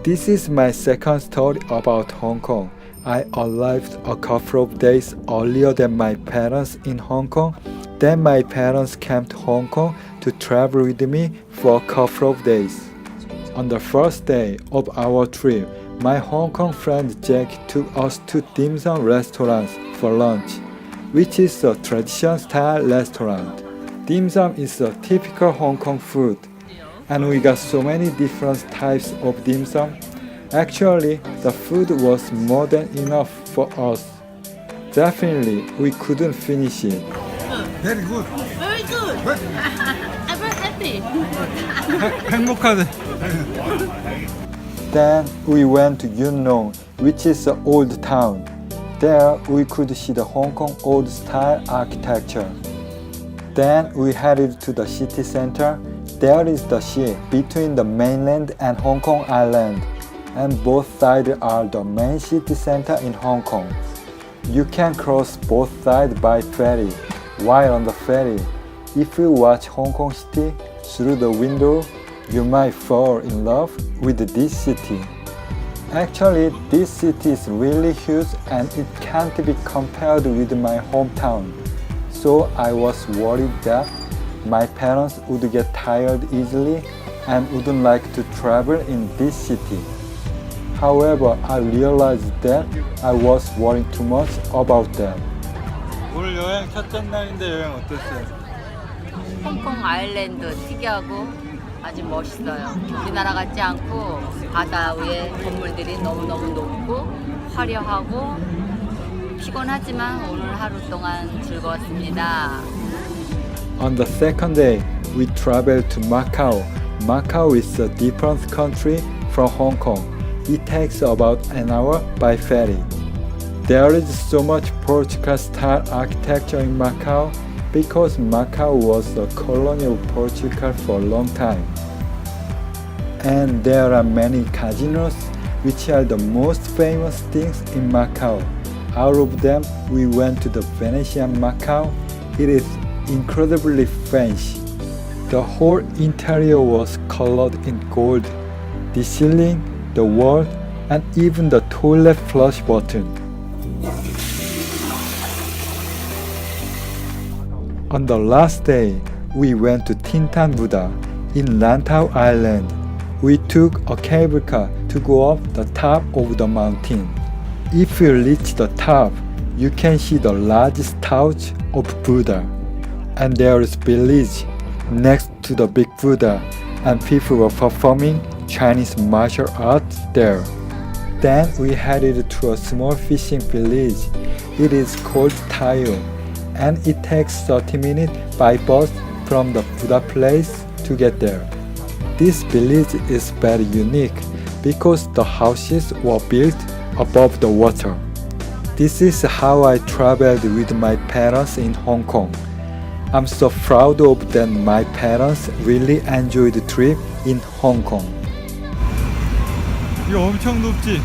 This is my second story about Hong Kong. I arrived a couple of days earlier than my parents in Hong Kong. Then my parents came to Hong Kong to travel with me for a couple of days. On the first day of our trip, my Hong Kong friend Jack took us to dim sum restaurants for lunch, which is a tradition-style restaurant. Dim sum is a typical Hong Kong food, and we got so many different types of dim sum. Actually, the food was more than enough for us. Definitely, we couldn't finish it. Very good. Very good. I'm very happy. 행복하네. Then we went to Yuen Long, which is an old town. There we could see the Hong Kong old style architecture. Then we headed to the city center. There is the sea between the mainland and Hong Kong Island, and both sides are the main city center in Hong Kong. You can cross both sides by ferry. While on the ferry, if you watch Hong Kong city through the window, you might fall in love with this city. Actually, this city is really huge and it can't be compared with my hometown. So I was worried that my parents would get tired easily and wouldn't like to travel in this city. However, I realized that I was worrying too much about them. 오늘 여행 첫째 날인데 여행 어땠어요? 홍콩 아일랜드 특이하고 아주 멋있어요. 우리나라 같지 않고 바다 위에 건물들이 너무너무 높고 화려하고 피곤하지만 오늘 하루 동안 즐거웠습니다. On the second day, we traveled to Macau. Macau is a different country from Hong Kong. It takes about an hour by ferry. There is so much Portugal-style architecture in Macau because Macau was a colony of Portugal for a long time. And there are many casinos, which are the most famous things in Macau. Out of them, we went to the Venetian Macau. It is incredibly fancy. The whole interior was colored in gold. The ceiling, the wall, and even the toilet flush button. On the last day, we went to Tin Tan Buddha in Lantau Island. We took a cable car to go up the top of the mountain. If you reach the top, you can see the largest statue of Buddha. And there is village next to the big Buddha, and people were performing Chinese martial arts there. Then we headed to a small fishing village. It is called Tayo, and it takes 30 minutes by bus from the Buddha place to get there. This village is very unique because the houses were built above the water. This is how I traveled with my parents in Hong Kong. I'm so proud of that my parents really enjoyed the trip in Hong Kong. 이거 엄청 높지?